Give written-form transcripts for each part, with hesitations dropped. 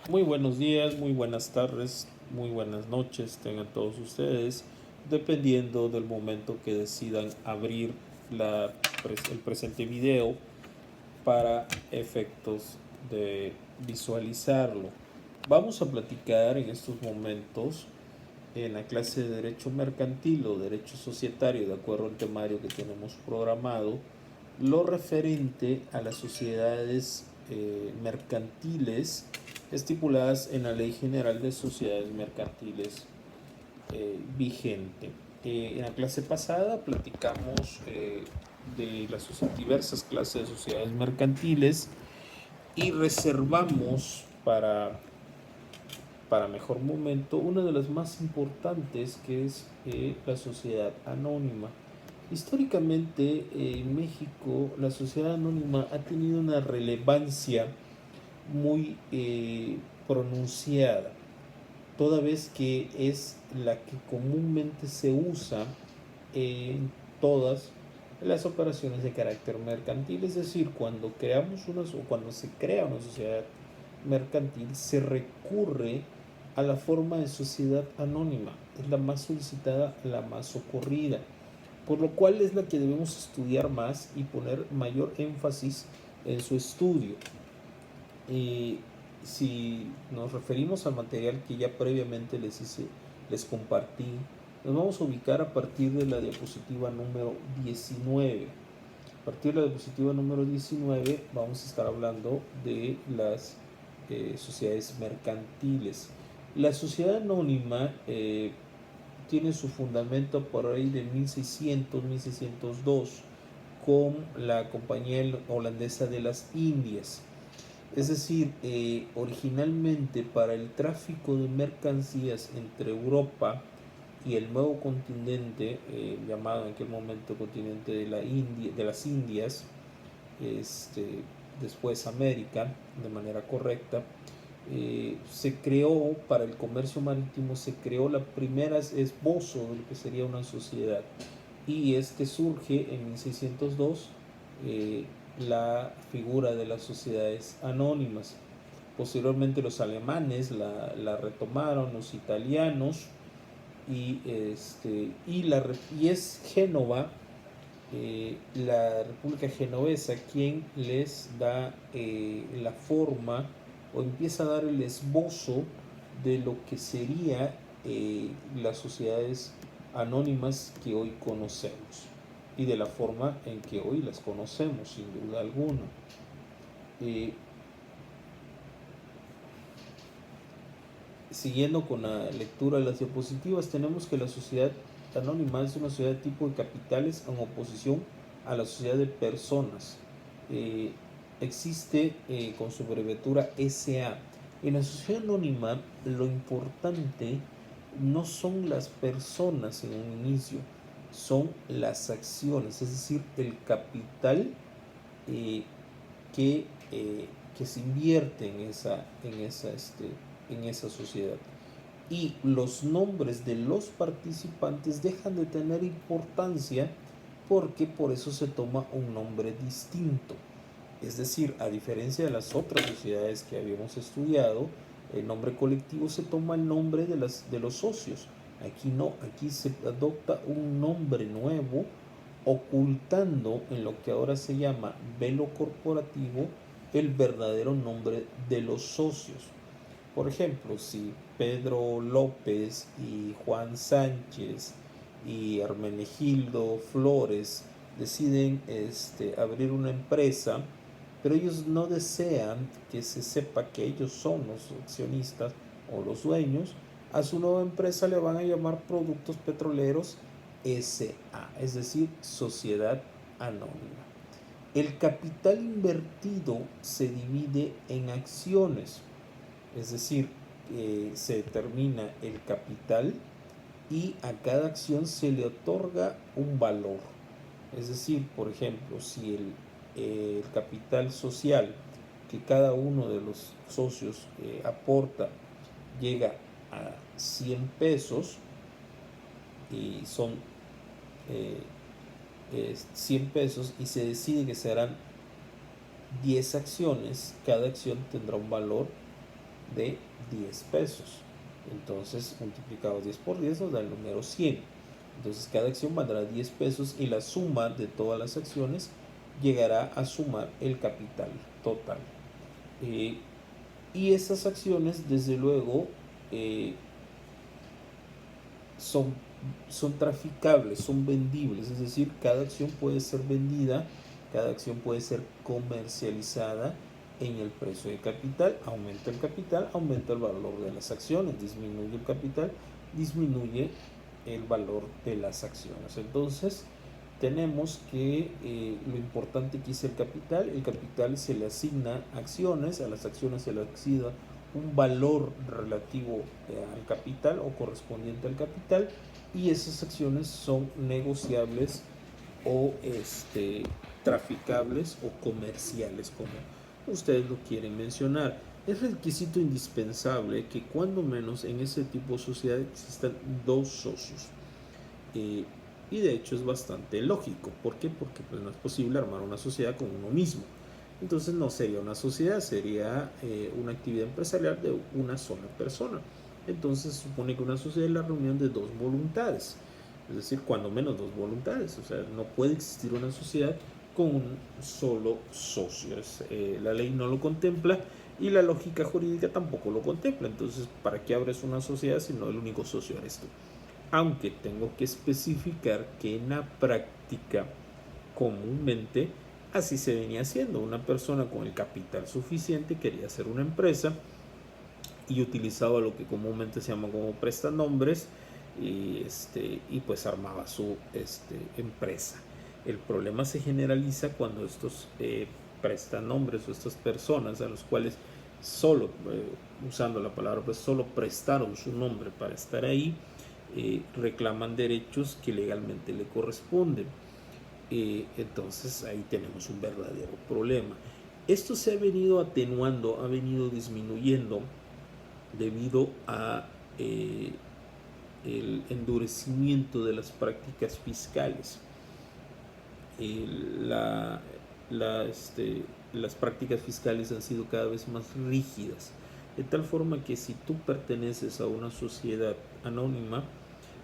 Muy buenos días, muy buenas tardes, muy buenas noches tengan todos ustedes, dependiendo del momento que decidan abrir el presente video para efectos de visualizarlo. Vamos a platicar en estos momentos en la clase de Derecho Mercantil o Derecho Societario, de acuerdo al temario que tenemos programado, lo referente a las sociedades mercantiles estipuladas en la Ley General de Sociedades Mercantiles vigente. En la clase pasada platicamos de las diversas clases de sociedades mercantiles y reservamos para mejor momento una de las más importantes, que es la sociedad anónima. Históricamente en México la sociedad anónima ha tenido una relevancia muy pronunciada, toda vez que es la que comúnmente se usa en todas las operaciones de carácter mercantil. Es decir, cuando se crea una sociedad mercantil, se recurre a la forma de sociedad anónima. Es la más solicitada, la más socorrida, por lo cual es la que debemos estudiar más y poner mayor énfasis en su estudio. Si nos referimos al material que ya previamente les compartí, nos vamos a ubicar a partir de la diapositiva número 19. A partir de la diapositiva número 19 vamos a estar hablando de las sociedades mercantiles. La sociedad anónima tiene su fundamento por ahí de 1600-1602 con la Compañía Holandesa de las Indias. Es decir, originalmente para el tráfico de mercancías entre Europa y el nuevo continente, llamado en aquel momento continente de las Indias, después América, de manera correcta, se creó para el comercio marítimo, se creó la primera esbozo de lo que sería una sociedad, y surge en 1602 la figura de las sociedades anónimas. Posteriormente los alemanes la retomaron, los italianos, y es Génova, la República Genovesa, quien les da la forma o empieza a dar el esbozo de lo que sería las sociedades anónimas que hoy conocemos y de la forma en que hoy las conocemos, sin duda alguna. Siguiendo con la lectura de las diapositivas, tenemos que la sociedad anónima es una sociedad de tipo de capitales en oposición a la sociedad de personas. Existe con su abreviatura SA. En la sociedad anónima, lo importante no son las personas en un inicio, son las acciones, es decir, el capital eh, que, que se invierte en esa sociedad. Y los nombres de los participantes dejan de tener importancia, porque por eso se toma un nombre distinto. Es decir, a diferencia de las otras sociedades que habíamos estudiado, el nombre colectivo se toma el nombre de los socios. Aquí no, aquí se adopta un nombre nuevo, ocultando en lo que ahora se llama velo corporativo el verdadero nombre de los socios. Por ejemplo, si Pedro López y Juan Sánchez y Hermenegildo Flores deciden abrir una empresa, pero ellos no desean que se sepa que ellos son los accionistas o los dueños, a su nueva empresa le van a llamar Productos Petroleros SA, es decir, Sociedad Anónima. El capital invertido se divide en acciones, es decir, se determina el capital y a cada acción se le otorga un valor. Es decir, por ejemplo, si el capital social que cada uno de los socios aporta llega a 100 pesos, y son 100 pesos, y se decide que serán 10 acciones, cada acción tendrá un valor de 10 pesos. Entonces, multiplicado 10 por 10 nos da el número 100. Entonces, cada acción valdrá 10 pesos y la suma de todas las acciones llegará a sumar el capital total. Y esas acciones, desde luego, son traficables, son vendibles, es decir, cada acción puede ser vendida, cada acción puede ser comercializada en el precio de capital. Aumenta el capital, aumenta el valor de las acciones, disminuye el capital, disminuye el valor de las acciones. Entonces, tenemos que lo importante que es el capital se le asigna acciones, a las acciones se le asigna un valor relativo al capital o correspondiente al capital, y esas acciones son negociables o traficables o comerciales, como ustedes lo quieren mencionar. Es requisito indispensable que cuando menos en ese tipo de sociedad existan dos socios. Y de hecho es bastante lógico. ¿Por qué? Porque pues, no es posible armar una sociedad con uno mismo. Entonces no sería una sociedad, sería una actividad empresarial de una sola persona. Entonces se supone que una sociedad es la reunión de dos voluntades, es decir, cuando menos dos voluntades. O sea, no puede existir una sociedad con un solo socio. La ley no lo contempla y la lógica jurídica tampoco lo contempla. Entonces, ¿para qué abres una sociedad si no el único socio eres tú? Aunque tengo que especificar que en la práctica comúnmente así se venía haciendo. Una persona con el capital suficiente quería hacer una empresa y utilizaba lo que comúnmente se llama como prestanombres y pues armaba su empresa. El problema se generaliza cuando estos prestanombres o estas personas a los cuales solo, usando la palabra, pues solo prestaron su nombre para estar ahí, reclaman derechos que legalmente le corresponden. Entonces ahí tenemos un verdadero problema. Esto se ha venido atenuando, ha venido disminuyendo debido a el endurecimiento de las prácticas fiscales. Las prácticas fiscales han sido cada vez más rígidas, de tal forma que si tú perteneces a una sociedad anónima,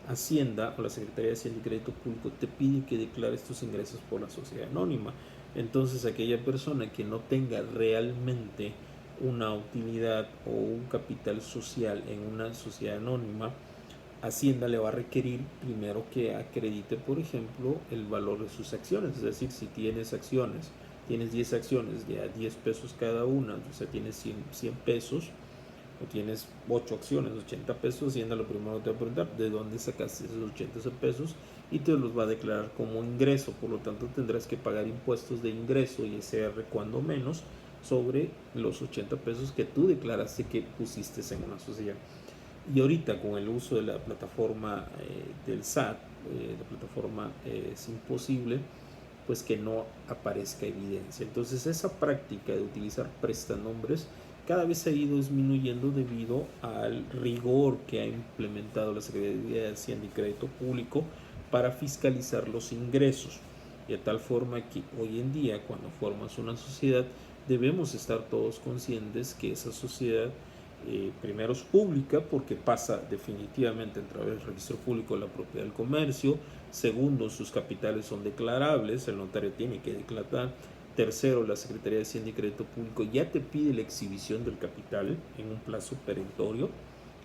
Hacienda o la Secretaría de Hacienda y Crédito Público te pide que declares tus ingresos por la sociedad anónima. Entonces, aquella persona que no tenga realmente una utilidad o un capital social en una sociedad anónima, Hacienda le va a requerir primero que acredite, por ejemplo, el valor de sus acciones. Es decir, si tienes acciones, tienes 10 acciones de a 10 pesos cada una, o sea, tienes 100 pesos, o tienes 8 acciones, 80 pesos, Hacienda lo primero te va a preguntar de dónde sacaste esos 80 pesos y te los va a declarar como ingreso. Por lo tanto, tendrás que pagar impuestos de ingreso y SR cuando menos sobre los 80 pesos que tú declaraste que pusiste en una sociedad. Y ahorita con el uso de la plataforma del SAT, la plataforma es imposible pues que no aparezca evidencia. Entonces esa práctica de utilizar prestanombres cada vez ha ido disminuyendo debido al rigor que ha implementado la Secretaría de Hacienda y Crédito Público para fiscalizar los ingresos. De tal forma que hoy en día, cuando formas una sociedad, debemos estar todos conscientes que esa sociedad primero es pública porque pasa definitivamente a través del registro público de la propiedad del comercio. Segundo, sus capitales son declarables, el notario tiene que declarar. Tercero, la Secretaría de Hacienda y Crédito Público ya te pide la exhibición del capital en un plazo perentorio,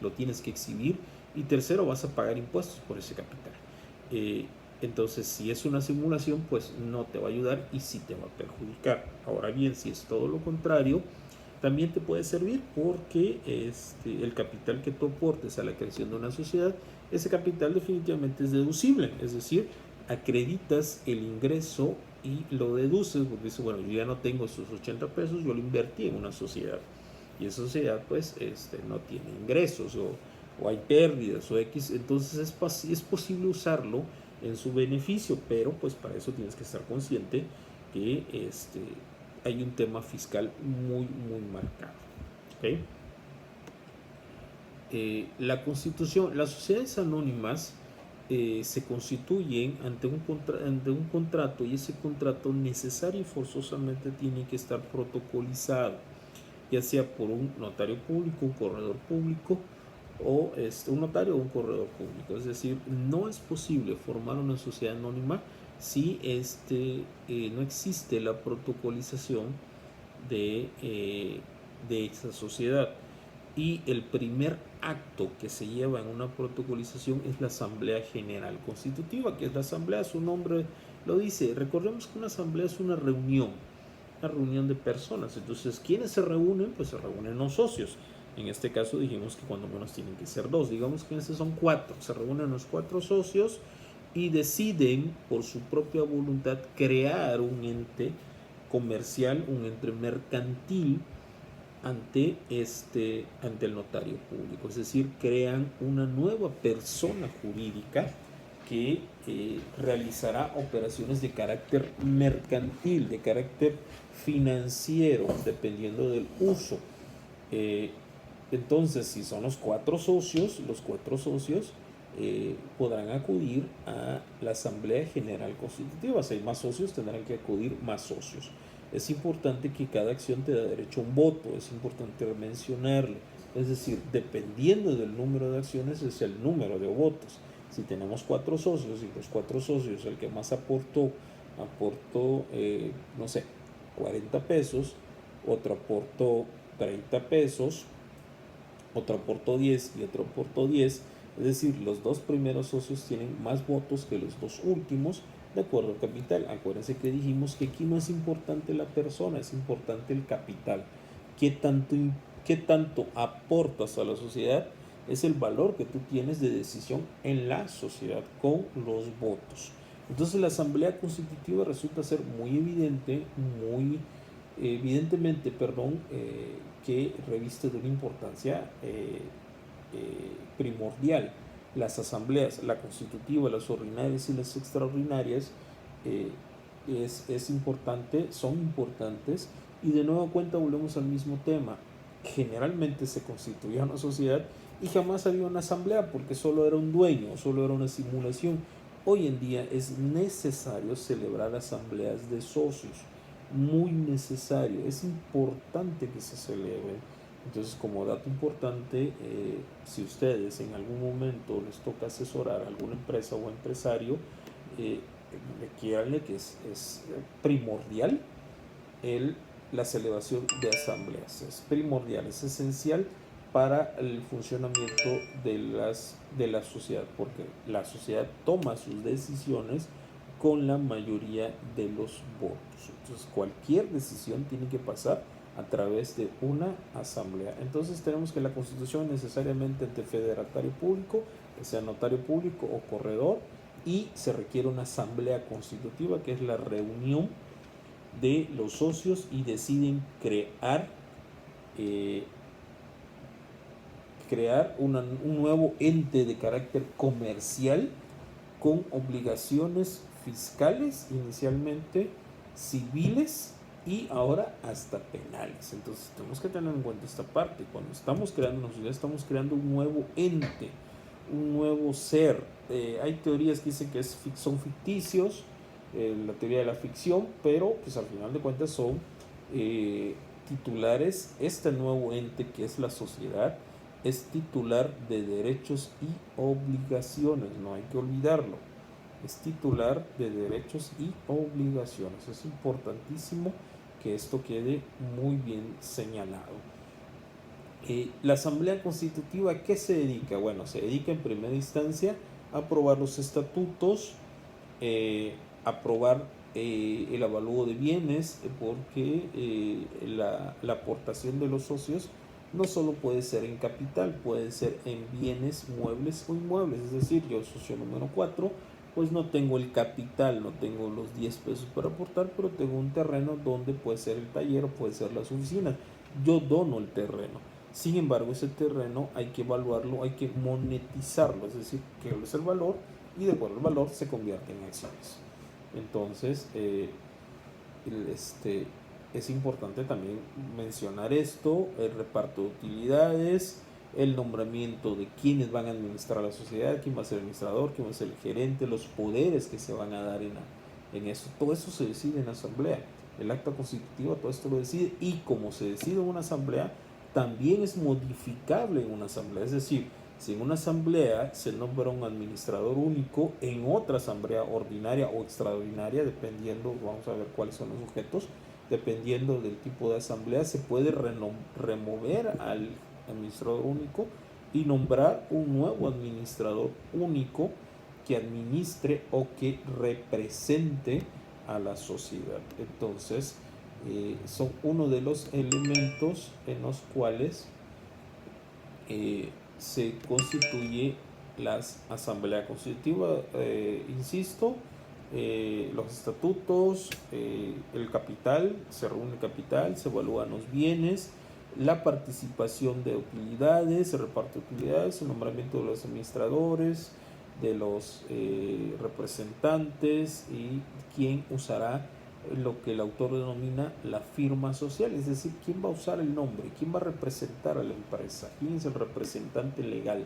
lo tienes que exhibir. Y tercero, vas a pagar impuestos por ese capital. Entonces, si es una simulación, pues no te va a ayudar y sí te va a perjudicar. Ahora bien, si es todo lo contrario, también te puede servir porque el capital que tú aportes a la creación de una sociedad, ese capital definitivamente es deducible, es decir, acreditas el ingreso y lo deduces porque dices, bueno, yo ya no tengo esos 80 pesos, yo lo invertí en una sociedad y esa sociedad pues no tiene ingresos o hay pérdidas o X, entonces es posible usarlo en su beneficio, pero pues para eso tienes que estar consciente que hay un tema fiscal muy marcado. ¿Okay? La constitución, las sociedades anónimas se constituyen ante un contrato y ese contrato necesario y forzosamente tiene que estar protocolizado. ya sea por un notario público, un corredor público, o un notario o un corredor público. Es decir, no es posible formar una sociedad anónima si no existe la protocolización de esa sociedad. Y el primer acto que se lleva en una protocolización es la Asamblea General Constitutiva, que es la asamblea, su nombre lo dice. Recordemos que una asamblea es una reunión de personas. Entonces, ¿quiénes se reúnen? Pues se reúnen los socios. En este caso dijimos que cuando menos tienen que ser dos. Digamos que en este son 4. Se reúnen los 4 socios y deciden por su propia voluntad crear un ente comercial, un ente mercantil ante el notario público. Es decir, crean una nueva persona jurídica que realizará operaciones de carácter mercantil, de carácter financiero, dependiendo del uso. Entonces, si son los 4 socios, podrán acudir a la Asamblea General Constitutiva. Si hay más socios, tendrán que acudir más socios. Es importante que cada acción te da derecho a un voto, es importante mencionarlo. Es decir, dependiendo del número de acciones es el número de votos. Si tenemos 4 socios y los 4 socios, el que más aportó, no sé, 40 pesos, otro aportó 30 pesos, otro aportó 10 y otro aportó 10. Es decir, los 2 primeros socios tienen más votos que los 2 últimos, de acuerdo al capital. Acuérdense que dijimos que aquí no es importante la persona, es importante el capital. ¿Qué tanto aportas a la sociedad? Es el valor que tú tienes de decisión en la sociedad con los votos. Entonces la Asamblea Constitutiva resulta ser muy evidentemente, que reviste de una importancia primordial. Las asambleas, la constitutiva, las ordinarias y las extraordinarias, son importantes, y de nuevo cuenta volvemos al mismo tema. Generalmente se constituía una sociedad y jamás había una asamblea porque solo era un dueño, solo era una simulación. Hoy en día es necesario celebrar asambleas de socios, muy necesario, es importante que se celebren. Entonces, como dato importante, si ustedes en algún momento les toca asesorar a alguna empresa o empresario, requiérale que es primordial la celebración de asambleas. Es primordial, es esencial para el funcionamiento de la sociedad, porque la sociedad toma sus decisiones con la mayoría de los votos. Entonces, cualquier decisión tiene que pasar a través de una asamblea. Entonces tenemos que la Constitución es necesariamente ante federatario público, que sea notario público o corredor, y se requiere una asamblea constitutiva, que es la reunión de los socios y deciden crear un nuevo ente de carácter comercial con obligaciones fiscales, inicialmente civiles y ahora hasta penales. Entonces tenemos que tener en cuenta esta parte. Cuando estamos creando una sociedad, estamos creando un nuevo ente, un nuevo ser. Hay teorías que dicen que son ficticios, la teoría de la ficción, pero pues al final de cuentas son titulares. Este nuevo ente que es la sociedad es titular de derechos y obligaciones, no hay que olvidarlo. Es titular de derechos y obligaciones. Es importantísimo que esto quede muy bien señalado. La Asamblea Constitutiva, ¿a qué se dedica? Bueno, se dedica en primera instancia a aprobar los estatutos, aprobar el avalúo de bienes, porque la aportación de los socios no solo puede ser en capital, puede ser en bienes muebles o inmuebles. Es decir, yo socio número 4, pues no tengo el capital, no tengo los 10 pesos para aportar, pero tengo un terreno donde puede ser el taller o puede ser las oficinas. Yo dono el terreno. Sin embargo, ese terreno hay que evaluarlo, hay que monetizarlo, es decir, que es el valor, y de acuerdo al valor se convierte en acciones. Entonces, es importante también mencionar esto: el reparto de utilidades, el nombramiento de quienes van a administrar la sociedad, quién va a ser el administrador, quién va a ser el gerente, los poderes que se van a dar en eso. Todo eso se decide en la asamblea. El acta constitutiva todo esto lo decide, y como se decide en una asamblea, también es modificable en una asamblea. Es decir, si en una asamblea se nombra un administrador único, en otra asamblea ordinaria o extraordinaria, dependiendo, vamos a ver cuáles son los objetos, dependiendo del tipo de asamblea, se puede remover al administrador único y nombrar un nuevo administrador único que administre o que represente a la sociedad. Entonces, son uno de los elementos en los cuales se constituye la asamblea constitutiva. Insisto, los estatutos, el capital, se reúne el capital, se evalúan los bienes, la participación de utilidades, se reparte utilidades, el nombramiento de los administradores, de los representantes, y quién usará lo que el autor denomina la firma social, es decir, quién va a usar el nombre, quién va a representar a la empresa, quién es el representante legal.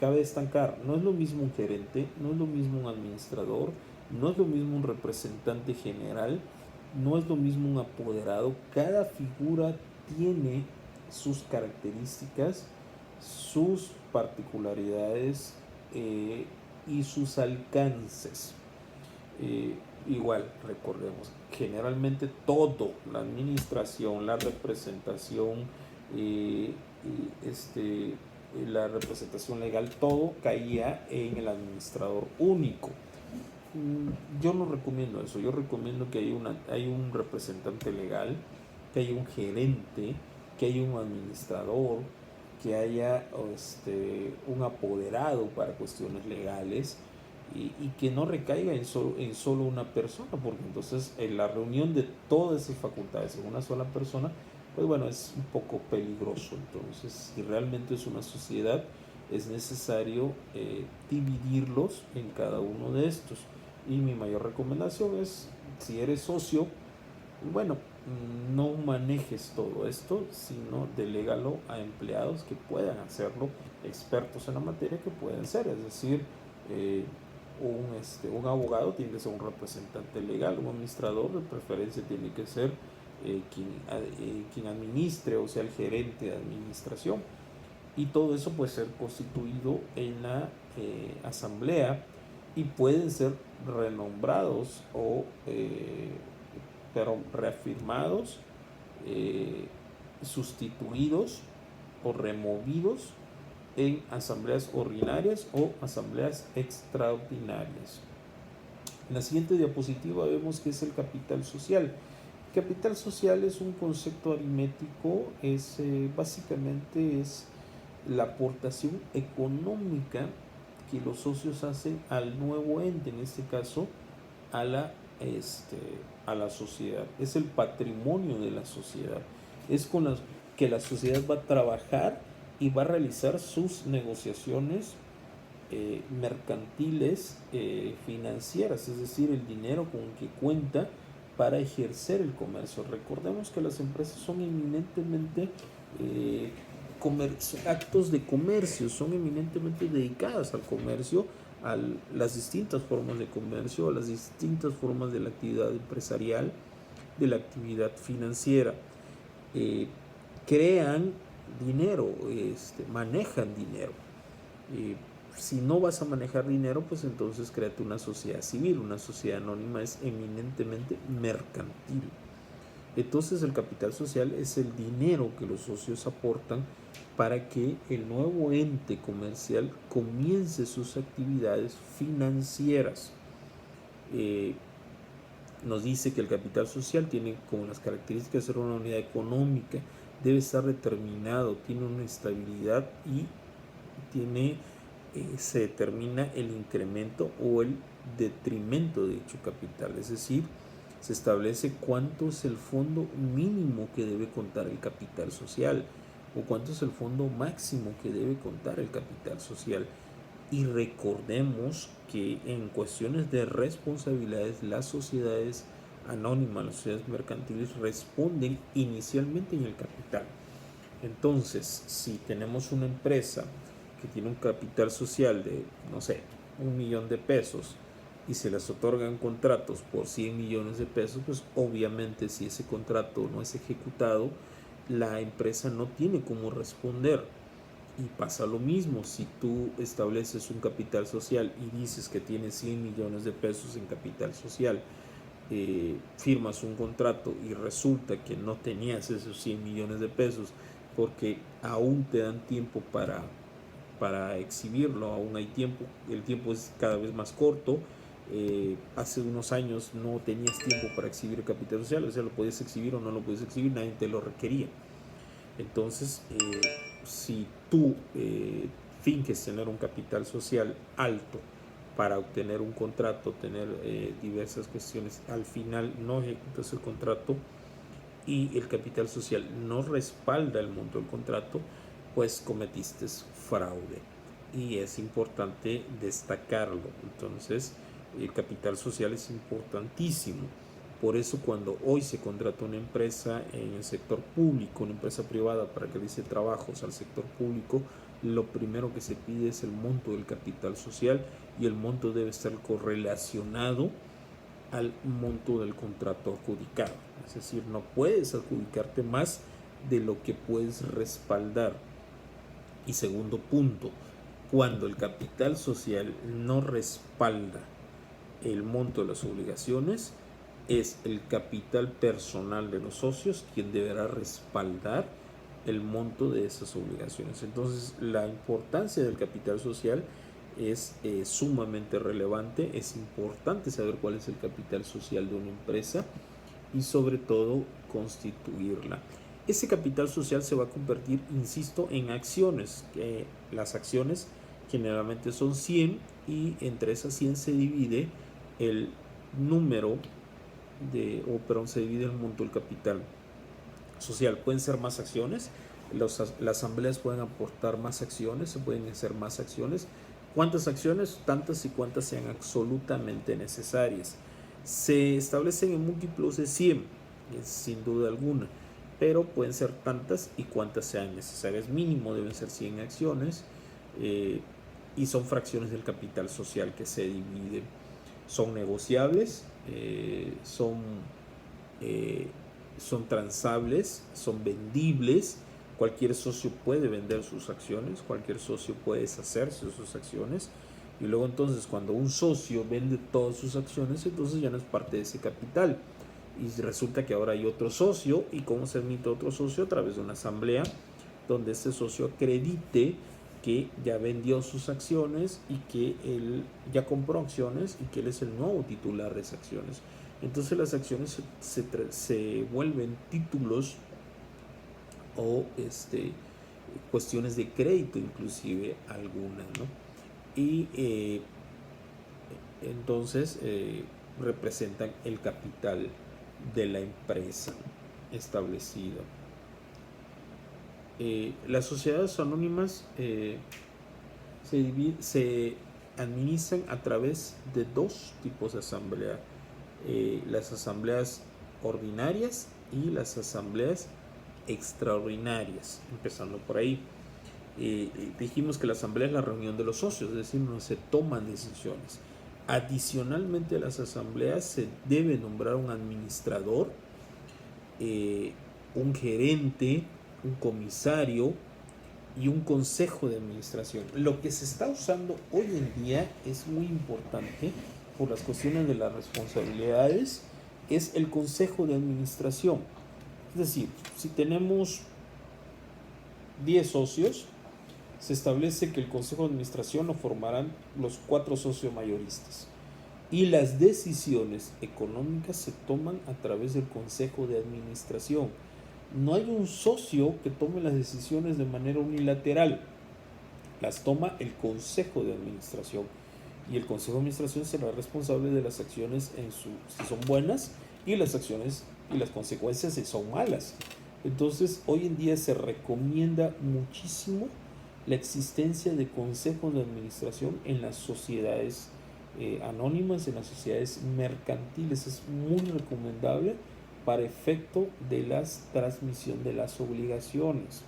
Cabe destacar, no es lo mismo un gerente, no es lo mismo un administrador, no es lo mismo un representante general, no es lo mismo un apoderado. Cada figura tiene sus características, sus particularidades y sus alcances. Igual, recordemos, generalmente todo, la administración, la representación, la representación legal, todo caía en el administrador único. Yo no recomiendo eso, yo recomiendo que hay un representante legal, que haya un gerente, que haya un administrador, que haya un apoderado para cuestiones legales, y que no recaiga en solo una persona, porque entonces en la reunión de todas esas facultades en una sola persona, pues bueno, es un poco peligroso. Entonces, si realmente es una sociedad, es necesario dividirlos en cada uno de estos. Y mi mayor recomendación es, si eres socio, bueno, no manejes todo esto, sino delégalo a empleados que puedan hacerlo, expertos en la materia que pueden ser. Es decir, un abogado tiene que ser un representante legal, un administrador de preferencia tiene que ser quien administre, o sea, el gerente de administración. Y todo eso puede ser constituido en la asamblea, y pueden ser renombrados o reafirmados, sustituidos o removidos en asambleas ordinarias o asambleas extraordinarias. En la siguiente diapositiva vemos que es el capital social. Capital social es un concepto aritmético, básicamente es la aportación económica que los socios hacen al nuevo ente, en este caso a la sociedad. Es el patrimonio de la sociedad, es con la que la sociedad va a trabajar y va a realizar sus negociaciones mercantiles, financieras, es decir, el dinero con el que cuenta para ejercer el comercio. Recordemos que las empresas son eminentemente actos de comercio, son eminentemente dedicadas al comercio, a las distintas formas de comercio, a las distintas formas de la actividad empresarial, de la actividad financiera. Crean dinero, manejan dinero. Si no vas a manejar dinero, pues entonces créate una sociedad civil. Una sociedad anónima es eminentemente mercantil. Entonces el capital social es el dinero que los socios aportan para que el nuevo ente comercial comience sus actividades financieras. Nos dice que el capital social tiene como las características de ser una unidad económica, debe estar determinado, tiene una estabilidad y se determina el incremento o el detrimento de dicho capital, es decir, se establece cuánto es el fondo mínimo que debe contar el capital social o cuánto es el fondo máximo que debe contar el capital social. Y recordemos que en cuestiones de responsabilidades, las sociedades anónimas, las sociedades mercantiles responden inicialmente en el capital. Entonces, si tenemos una empresa que tiene un capital social de, no sé, 1 millón de pesos, y se les otorgan contratos por 100 millones de pesos, pues obviamente si ese contrato no es ejecutado, la empresa no tiene cómo responder. Y pasa lo mismo, si tú estableces un capital social y dices que tienes 100 millones de pesos en capital social, firmas un contrato y resulta que no tenías esos 100 millones de pesos porque aún te dan tiempo para exhibirlo, aún hay tiempo, el tiempo es cada vez más corto. Hace unos años no tenías tiempo para exhibir el capital social, o sea, lo podías exhibir o no lo podías exhibir, nadie te lo requería. Entonces, si tú finges tener un capital social alto para obtener un contrato, tener diversas cuestiones, al final no ejecutas el contrato y el capital social no respalda el monto del contrato, pues cometiste fraude. Y es importante destacarlo. Entonces, el capital social es importantísimo. Por eso cuando hoy se contrata una empresa en el sector público, una empresa privada para que realice trabajos al sector público, lo primero que se pide es el monto del capital social y el monto debe estar correlacionado al monto del contrato adjudicado. Es decir, no puedes adjudicarte más de lo que puedes respaldar. Y segundo punto, cuando el capital social no respalda el monto de las obligaciones, es el capital personal de los socios quien deberá respaldar el monto de esas obligaciones. Entonces, la importancia del capital social es sumamente relevante. Es importante saber cuál es el capital social de una empresa y sobre todo constituirla. Ese capital social se va a convertir, insisto, en acciones. Las acciones generalmente son 100 y entre esas 100 se divide el número se divide el monto del capital social. Pueden ser más acciones, las asambleas pueden aportar más acciones, se pueden hacer más acciones. ¿Cuántas acciones? Tantas y cuantas sean absolutamente necesarias. Se establecen en múltiplos de 100, sin duda alguna, pero pueden ser tantas y cuantas sean necesarias. Mínimo deben ser 100 acciones y son fracciones del capital social que se dividen. Son negociables, son transables, son vendibles. Cualquier socio puede vender sus acciones, cualquier socio puede deshacerse de sus acciones. Y luego entonces cuando un socio vende todas sus acciones, entonces ya no es parte de ese capital. Y resulta que ahora hay otro socio. ¿Y cómo se admite otro socio? A través de una asamblea donde este socio acredite que ya vendió sus acciones y que él ya compró acciones y que él es el nuevo titular de esas acciones. Entonces las acciones se vuelven títulos o cuestiones de crédito inclusive algunas, ¿no? Y entonces representan el capital de la empresa establecida. Las sociedades anónimas se administran a través de dos tipos de asamblea: las asambleas ordinarias y las asambleas extraordinarias. Empezando por ahí, dijimos que la asamblea es la reunión de los socios, es decir, no se toman decisiones. Adicionalmente a las asambleas se debe nombrar un administrador, un gerente, un comisario y un consejo de administración. Lo que se está usando hoy en día es muy importante por las cuestiones de las responsabilidades, es el consejo de administración. Es decir, si tenemos 10 socios, se establece que el consejo de administración lo formarán los 4 socios mayoristas y las decisiones económicas se toman a través del consejo de administración. No hay un socio que tome las decisiones de manera unilateral, las toma el consejo de administración y el consejo de administración será responsable de las acciones si son buenas y las acciones y las consecuencias si son malas. Entonces hoy en día se recomienda muchísimo la existencia de consejos de administración en las sociedades anónimas, en las sociedades mercantiles. Es muy recomendable para efecto de la transmisión de las obligaciones,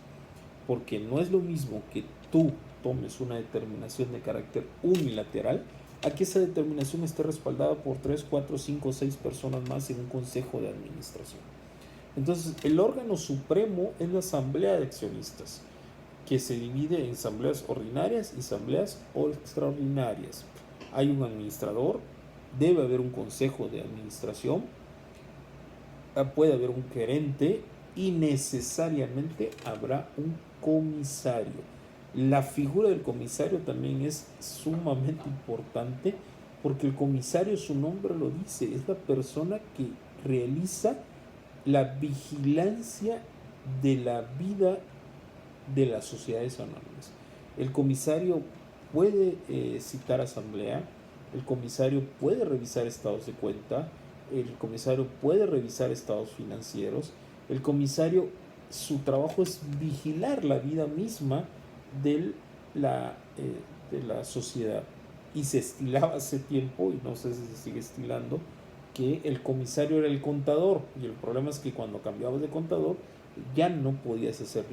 porque no es lo mismo que tú tomes una determinación de carácter unilateral a que esa determinación esté respaldada por 3, 4, 5 o 6 personas más en un consejo de administración. Entonces, el órgano supremo es la asamblea de accionistas, que se divide en asambleas ordinarias y asambleas extraordinarias. Hay un administrador, debe haber un consejo de administración, puede haber un gerente y necesariamente habrá un comisario. La figura del comisario también es sumamente importante porque el comisario, su nombre lo dice, es la persona que realiza la vigilancia de la vida de las sociedades anónimas. El comisario puede citar asamblea, el comisario puede revisar estados de cuenta, el comisario puede revisar estados financieros, el comisario, su trabajo es vigilar la vida misma de la sociedad. Y se estilaba hace tiempo, y no sé si se sigue estilando, que el comisario era el contador, y el problema es que cuando cambiabas de contador ya no podías hacer,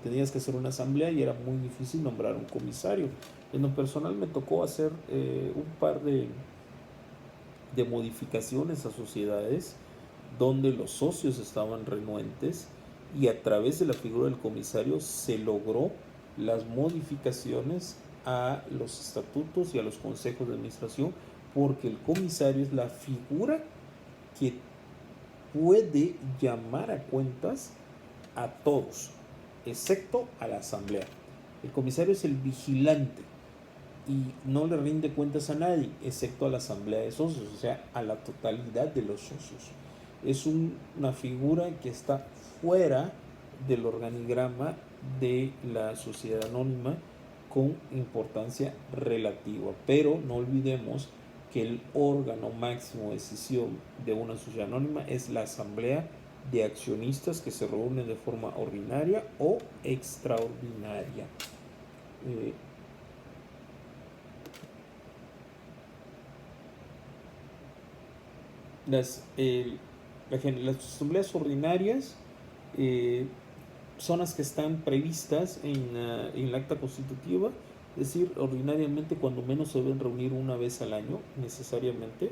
tenías que hacer una asamblea y era muy difícil nombrar un comisario. En lo personal me tocó hacer un par de modificaciones a sociedades donde los socios estaban renuentes y a través de la figura del comisario se logró las modificaciones a los estatutos y a los consejos de administración, porque el comisario es la figura que puede llamar a cuentas a todos, excepto a la asamblea. El comisario es el vigilante y no le rinde cuentas a nadie, excepto a la asamblea de socios, o sea, a la totalidad de los socios. Es una figura que está fuera del organigrama de la sociedad anónima con importancia relativa, pero no olvidemos que el órgano máximo de decisión de una sociedad anónima es la asamblea de accionistas que se reúnen de forma ordinaria o extraordinaria. Las asambleas ordinarias son las que están previstas en el acta constitutiva, es decir, ordinariamente cuando menos se deben reunir una vez al año, necesariamente.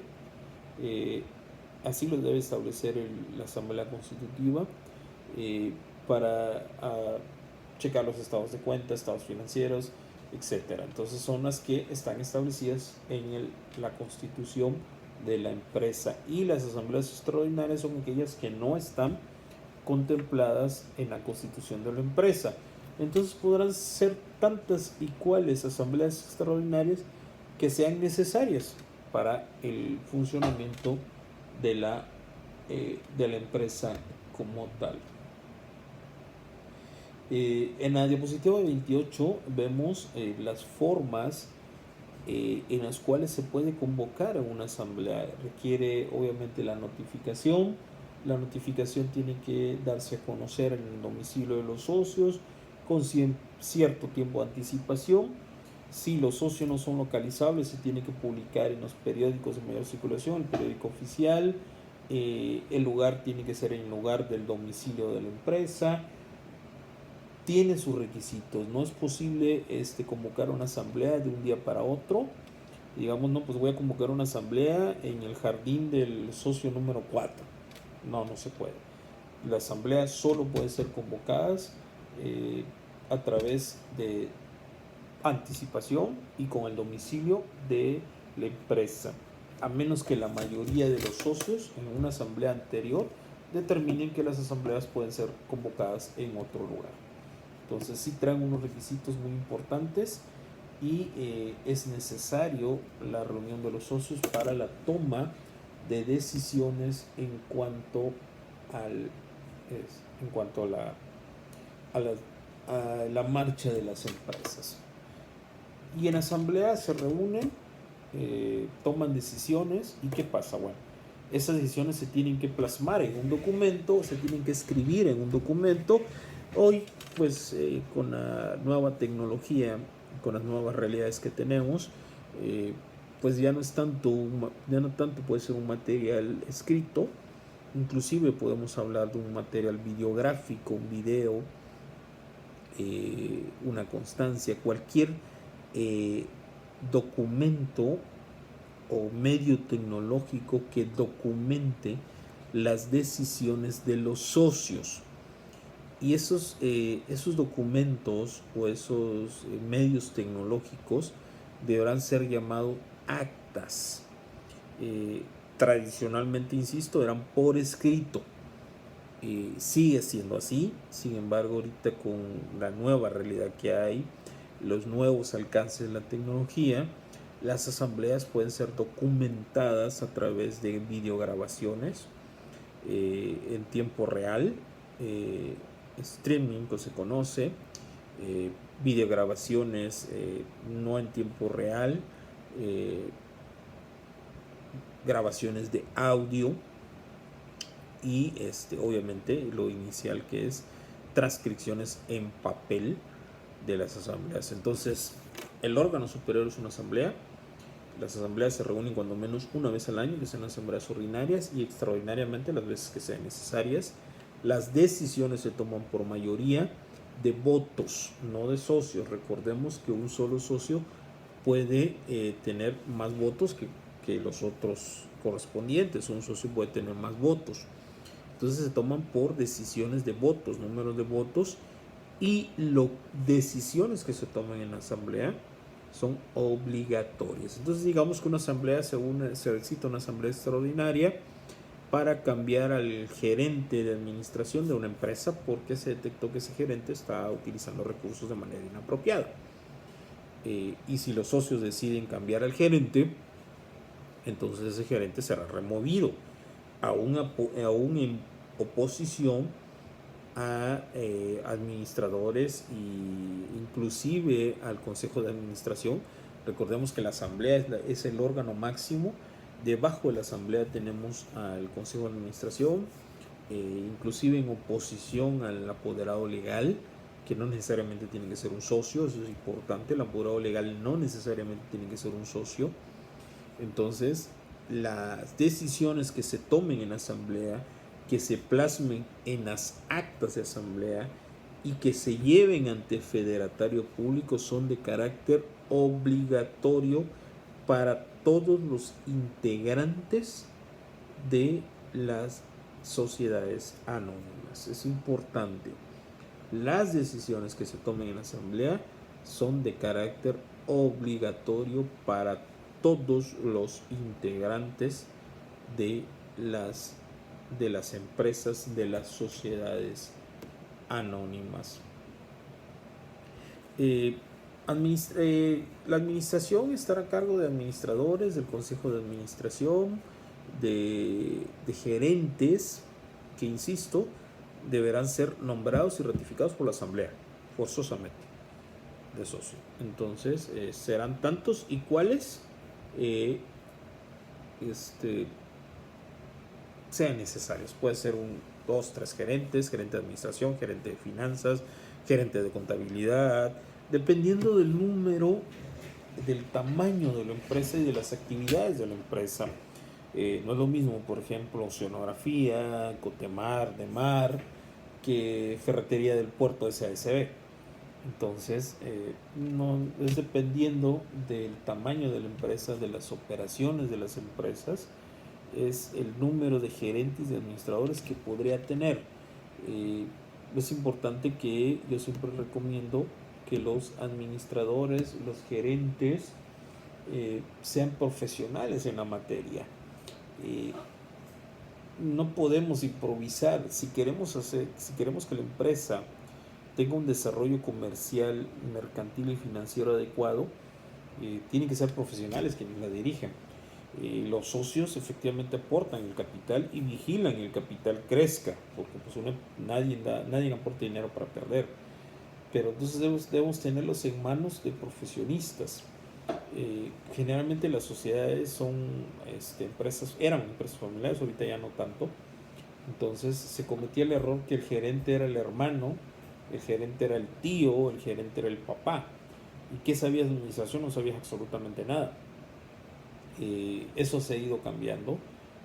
Así lo debe establecer la asamblea constitutiva para checar los estados de cuenta, estados financieros, etcétera. Entonces son las que están establecidas en la constitución de la empresa, y las asambleas extraordinarias son aquellas que no están contempladas en la constitución de la empresa. Entonces podrán ser tantas y cuales asambleas extraordinarias que sean necesarias para el funcionamiento de la empresa como tal. En la diapositiva 28 vemos las formas en las cuales se puede convocar a una asamblea. Requiere obviamente la notificación. La notificación tiene que darse a conocer en el domicilio de los socios con cierto tiempo de anticipación. Si los socios no son localizables, se tiene que publicar en los periódicos de mayor circulación, el periódico oficial. El lugar tiene que ser en el lugar del domicilio de la empresa. Tiene sus requisitos. No es posible convocar una asamblea de un día para otro. Digamos, no, pues voy a convocar una asamblea en el jardín del socio número 4. No se puede. La asamblea solo puede ser convocadas a través de anticipación y con el domicilio de la empresa, a menos que la mayoría de los socios en una asamblea anterior determinen que las asambleas pueden ser convocadas en otro lugar. Entonces sí traen unos requisitos muy importantes y es necesario la reunión de los socios para la toma de decisiones en cuanto a la marcha de las empresas. Y en asamblea se reúnen, toman decisiones, y ¿qué pasa? Bueno, esas decisiones se tienen que plasmar en un documento, se tienen que escribir en un documento. Hoy, pues con la nueva tecnología, con las nuevas realidades que tenemos, pues ya no tanto puede ser un material escrito, inclusive podemos hablar de un material videográfico, un video, una constancia, cualquier documento o medio tecnológico que documente las decisiones de los socios. Y esos documentos o esos medios tecnológicos deberán ser llamados actas. Tradicionalmente, insisto, eran por escrito. Sigue siendo así, sin embargo, ahorita con la nueva realidad que hay, los nuevos alcances de la tecnología, las asambleas pueden ser documentadas a través de videograbaciones en tiempo real, streaming que se conoce, videograbaciones no en tiempo real, grabaciones de audio y obviamente lo inicial, que es transcripciones en papel de las asambleas. Entonces, el órgano superior es una asamblea. Las asambleas se reúnen cuando menos una vez al año, que sean asambleas ordinarias, y extraordinariamente las veces que sean necesarias. Las decisiones se toman por mayoría de votos, no de socios. Recordemos que un solo socio puede tener más votos que los otros correspondientes. Un socio puede tener más votos. Entonces se toman por decisiones de votos, números de votos, y las decisiones que se toman en la asamblea son obligatorias. Entonces digamos que una asamblea se necesita una asamblea extraordinaria para cambiar al gerente de administración de una empresa porque se detectó que ese gerente está utilizando recursos de manera inapropiada. Y si los socios deciden cambiar al gerente, entonces ese gerente será removido, aún en oposición a administradores e inclusive al consejo de administración. Recordemos que la asamblea es el órgano máximo. Debajo de la asamblea tenemos al consejo de administración, inclusive en oposición al apoderado legal, que no necesariamente tiene que ser un socio. Eso es importante, el apoderado legal no necesariamente tiene que ser un socio. Entonces, las decisiones que se tomen en la asamblea, que se plasmen en las actas de asamblea y que se lleven ante el federatario público son de carácter obligatorio para todos los integrantes de las sociedades anónimas. Es importante. Las decisiones que se tomen en la asamblea son de carácter obligatorio para todos los integrantes de las empresas, de las sociedades anónimas. La administración estará a cargo de administradores, del consejo de administración, de gerentes, que insisto, deberán ser nombrados y ratificados por la asamblea, forzosamente, de socio. Entonces, serán tantos y cuáles sean necesarios. Puede ser 2, 3 gerentes, gerente de administración, gerente de finanzas, gerente de contabilidad, dependiendo del número, del tamaño de la empresa y de las actividades de la empresa. No es lo mismo, por ejemplo, oceanografía, Cotemar, Demar, que ferretería del puerto de SASB. Entonces, no, es dependiendo del tamaño de la empresa, de las operaciones de las empresas, es el número de gerentes y administradores que podría tener. Es importante que yo siempre recomiendo que los administradores, los gerentes, sean profesionales en la materia. No podemos improvisar. Si queremos que la empresa tenga un desarrollo comercial, mercantil y financiero adecuado, tienen que ser profesionales quienes la dirigen. Los socios efectivamente aportan el capital y vigilan que el capital crezca, porque pues nadie aporta dinero para perder. Pero entonces debemos tenerlos en manos de profesionistas. Generalmente las sociedades eran empresas familiares, ahorita ya no tanto. Entonces se cometía el error que el gerente era el hermano, el gerente era el tío, el gerente era el papá. ¿Y qué sabías de administración? No sabías absolutamente nada. Eso se ha ido cambiando.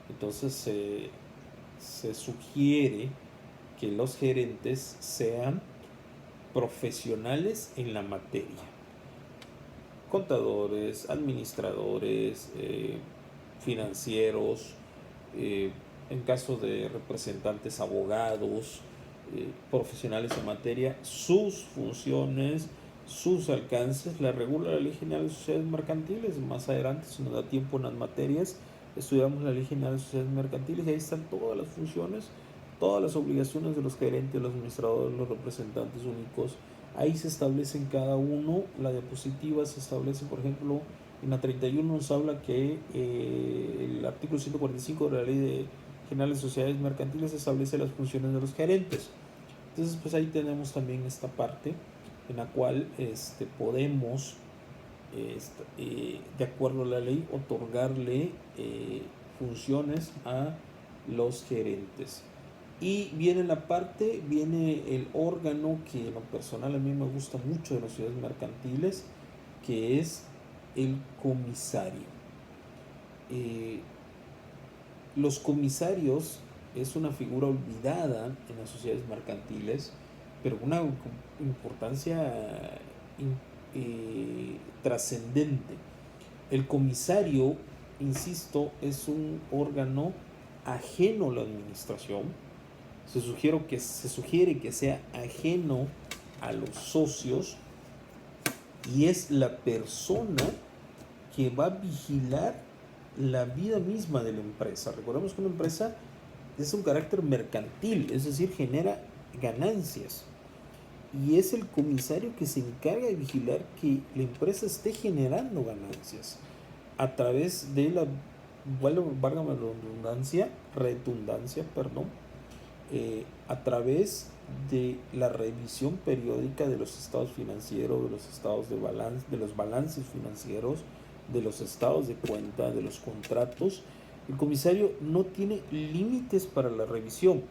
Entonces se sugiere que los gerentes sean profesionales en la materia. Contadores, administradores, financieros, en caso de representantes, abogados, profesionales en materia, sus funciones, sus alcances, la regula la Ley General de Sociedades Mercantiles. Más adelante, si nos da tiempo en las materias, estudiamos la Ley General de Sociedades Mercantiles y ahí están todas las funciones, todas las obligaciones de los gerentes, los administradores, los representantes únicos. Ahí se establecen cada uno. La diapositiva se establece, por ejemplo, en la 31 nos habla que el artículo 145 de la Ley General de Sociedades Mercantiles establece las funciones de los gerentes. Entonces, pues ahí tenemos también esta parte en la cual podemos, de acuerdo a la ley, otorgarle funciones a los gerentes. Y viene el órgano que en lo personal a mí me gusta mucho de las sociedades mercantiles, que es el comisario. Los comisarios es una figura olvidada en las sociedades mercantiles, pero una importancia trascendente. El comisario, insisto, es un órgano ajeno a la administración. Se sugiere que sea ajeno a los socios y es la persona que va a vigilar la vida misma de la empresa. Recordemos que una empresa es un carácter mercantil, es decir, genera ganancias. Y es el comisario que se encarga de vigilar que la empresa esté generando ganancias a través de la, válgame la redundancia, a través de la revisión periódica de los estados financieros, de los estados de balance, de los balances financieros, de los estados de cuenta, de los contratos. El comisario no tiene límites para la revisión.